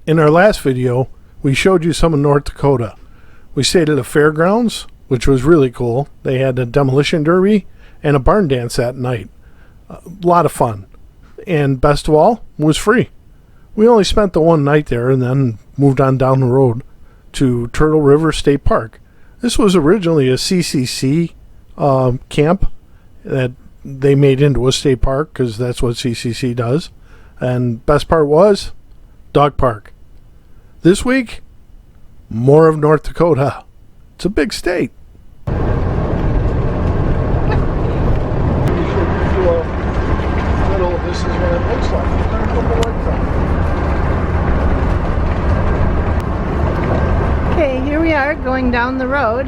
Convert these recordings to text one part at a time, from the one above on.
In our last video, we showed you some of North Dakota. We stayed at a fairgrounds, which was really cool. They had a demolition derby and a barn dance that night. A lot of fun. And best of all, was free. We only spent the one night there and then moved on down the road to Turtle River State Park. This was originally a CCC camp that they made into a state park because that's what CCC does. And best part was dog park. This week, more of North Dakota. It's a big state. You should do a little, this is what it looks like. There's a couple lights on. Okay, here we are going down the road.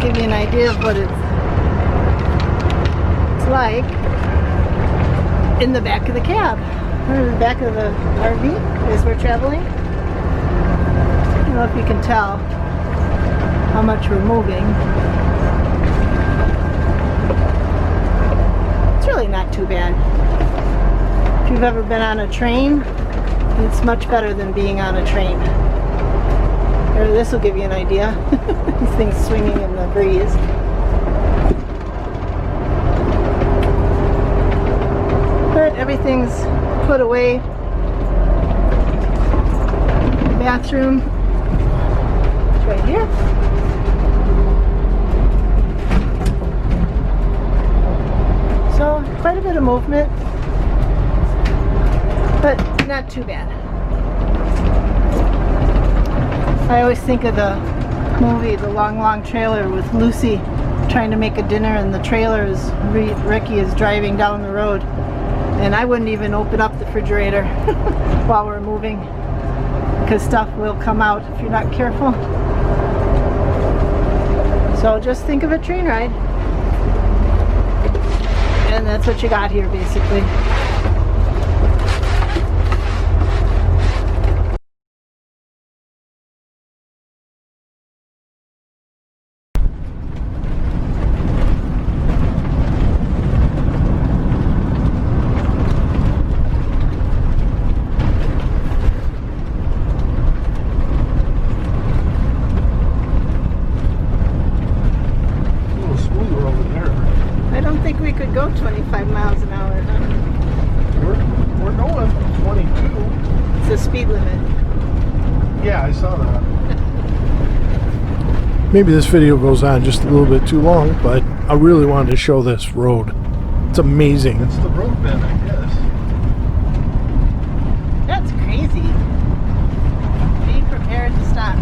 Give you an idea of what it's like in the back of the cab. Or the back of the RV as we're traveling. I don't know if you can tell how much we're moving. It's really not too bad. If you've ever been on a train, it's much better than being on a train. Or this will give you an idea. These things swinging in the breeze. But everything's put away. The bathroom is right here. So quite a bit of movement, but not too bad. I always think of the movie The Long Long Trailer with Lucy trying to make a dinner, and the trailer is Ricky is driving down the road. And I wouldn't even open up the refrigerator while we're moving because stuff will come out if you're not careful. So just think of a train ride. And that's what you got here basically. We could go 25 miles an hour, huh? We're going 22. It's the speed limit. Yeah, I saw that. Maybe this video goes on just a little bit too long, but I really wanted to show this road. It's amazing. It's the road bed, I guess. That's crazy. Be prepared to stop.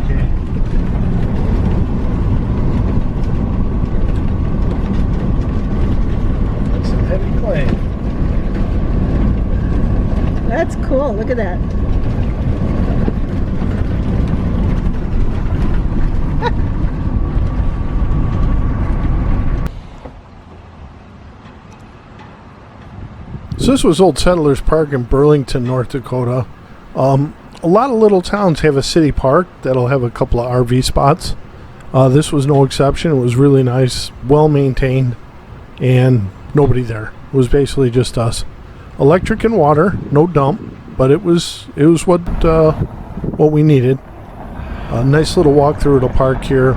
Okay. Heavy plane. That's cool. Look at that. So this was Old Settlers Park in Burlington, North Dakota. A lot of little towns have a city park that'll have a couple of RV spots. This was no exception. It was really nice, well maintained, and nobody there. It was basically just us. Electric and water, no dump, but it was what we needed. A nice little walk through the park here.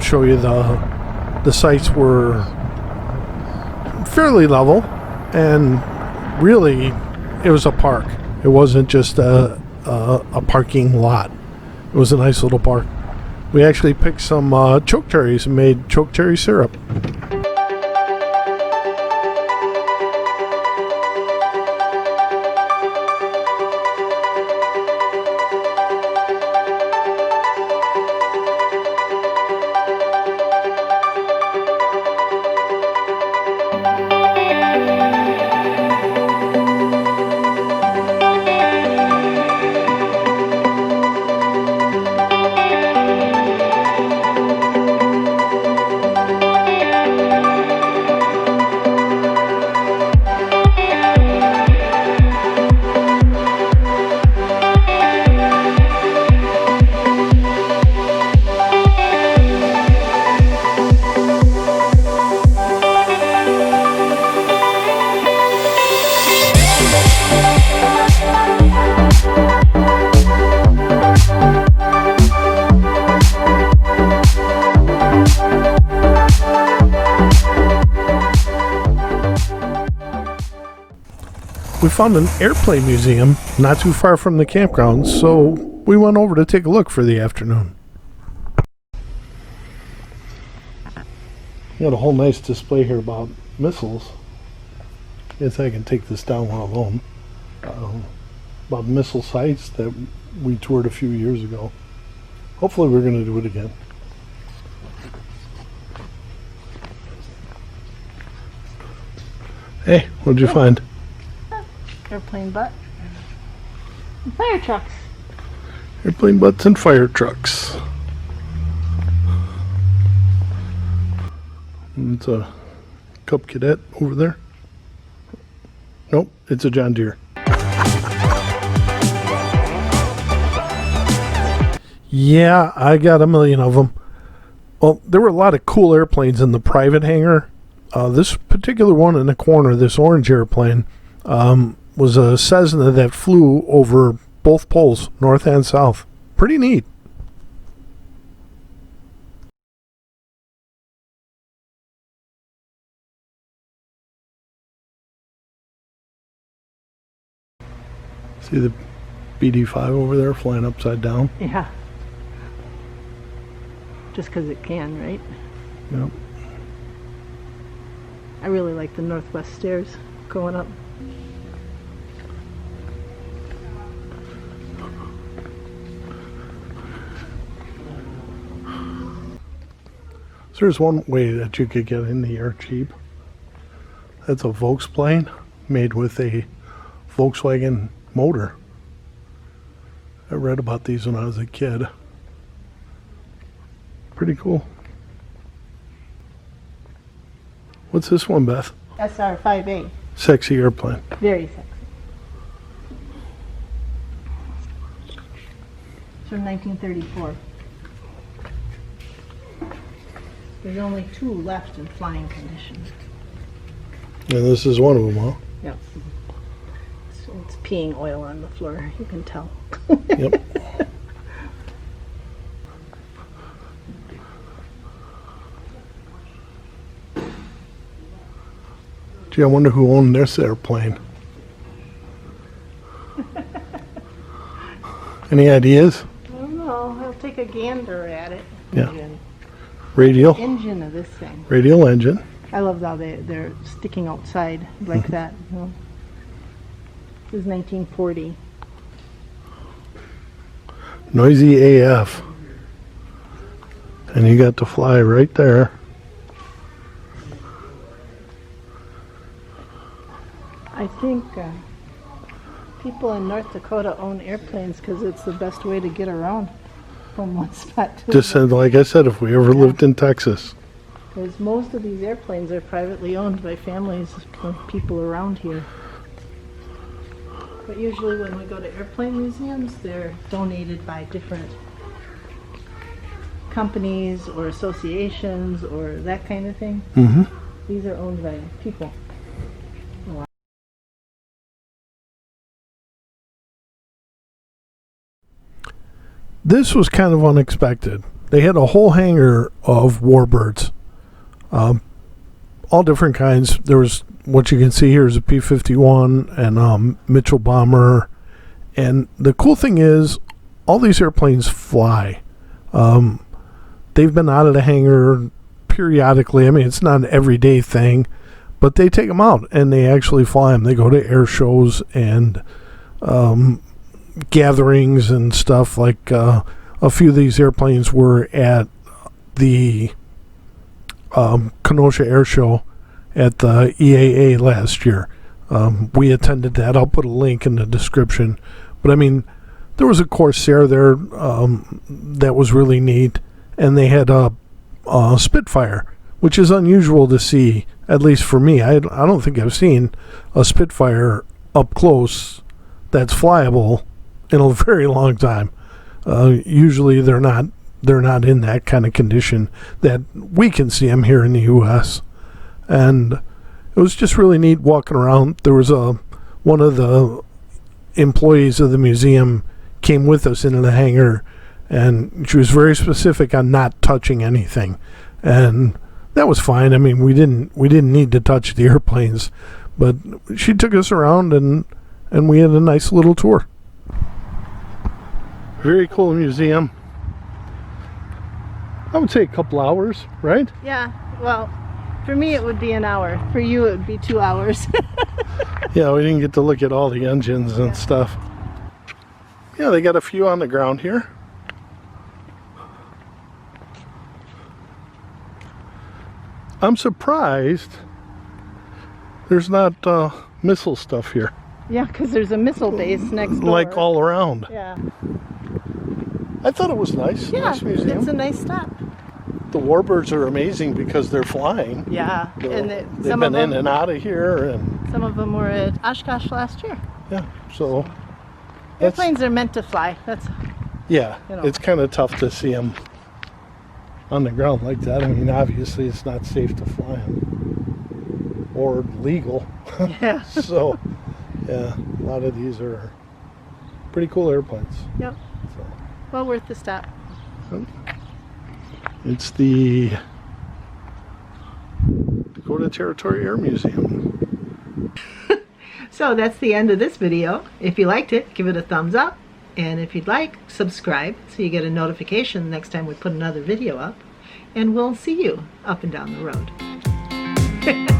Show you the sites were fairly level, and really it was a park. It wasn't just a parking lot. It was a nice little park. We actually picked some choke cherries and made choke cherry syrup. we found an airplane museum not too far from the campground, so we went over to take a look for the afternoon. You got a whole nice display here about missiles. Guess I can take this down while alone. About missile sites that we toured a few years ago. Hopefully we're going to do it again. Hey, what'd you find? Airplane butt. And fire trucks. Airplane butts and fire trucks. And it's a Cub Cadet over there. Nope, it's a John Deere. Yeah, I got a million of them. Well, there were a lot of cool airplanes in the private hangar. This particular one in the corner, this orange airplane, was a Cessna that flew over both poles, north and south. Pretty neat. See the BD-5 over there flying upside down? Yeah. Just because it can, right? Yep. I really like the northwest stairs going up. So there's one way that you could get in the air cheap. That's a Volksplane made with a Volkswagen motor. I read about these when I was a kid. Pretty cool. What's this one, Beth? SR-5A. Sexy airplane. Very sexy. It's from 1934. There's only 2 left in flying condition. And this is one of them, huh? Yep. So it's peeing oil on the floor, you can tell. Yep. Gee, I wonder who owned this airplane. Any ideas? I don't know. I'll take a gander at it. Yeah. Radial. Engine of this thing. Radial engine. I love how they're sticking outside like that. You know? This is 1940. Noisy AF. And you got to fly right there. I think people in North Dakota own airplanes because it's the best way to get around from one spot to Just another. like I said, if we ever lived in Texas. Because most of these airplanes are privately owned by families of people around here. But usually when we go to airplane museums, they're donated by different companies or associations or that kind of thing. Mm-hmm. These are owned by people. This was kind of unexpected. They had a whole hangar of warbirds. All different kinds. There was, what you can see here is a P-51 and Mitchell bomber. And the cool thing is, all these airplanes fly. They've been out of the hangar periodically. I mean, it's not an everyday thing, but they take them out and they actually fly them. They go to air shows and gatherings and stuff. Like a few of these airplanes were at the Kenosha Air Show at the EAA last year. We attended that. I'll put a link in the description. But I mean, there was a Corsair there that was really neat, and they had a Spitfire, which is unusual to see, at least for me. I don't think I've seen a Spitfire up close that's flyable in a very long time. Usually they're not in that kind of condition that we can see them here in the U.S. And it was just really neat walking around. There was one of the employees of the museum came with us into the hangar, and she was very specific on not touching anything, and that was fine. I mean, we didn't need to touch the airplanes, but she took us around and and we had a nice little tour. Very cool museum. I would say a couple hours, right? Yeah, well, for me it would be an hour. For you it would be 2 hours. Yeah, we didn't get to look at all the engines and stuff. Yeah, they got a few on the ground here. I'm surprised there's not missile stuff here. Yeah, because there's a missile base next door. Like all around. Yeah. I thought it was nice. Yeah, Nice museum. it's a nice stop. The warbirds are amazing because they're flying. Yeah, and They've some been of them, in and out of here, and some of them were at Oshkosh last year. yeah. So Airplanes are meant to fly. That's yeah. you know. It's kind of tough to see them on the ground like that. I mean, obviously, it's not safe to fly them or legal. yeah. So yeah, a lot of these are pretty cool airplanes. Yep. So. Well worth the stop. It's the Dakota Territory Air Museum. So that's the end of this video. If you liked it, give it a thumbs up. And if you'd like, subscribe so you get a notification next time we put another video up. And we'll see you up and down the road.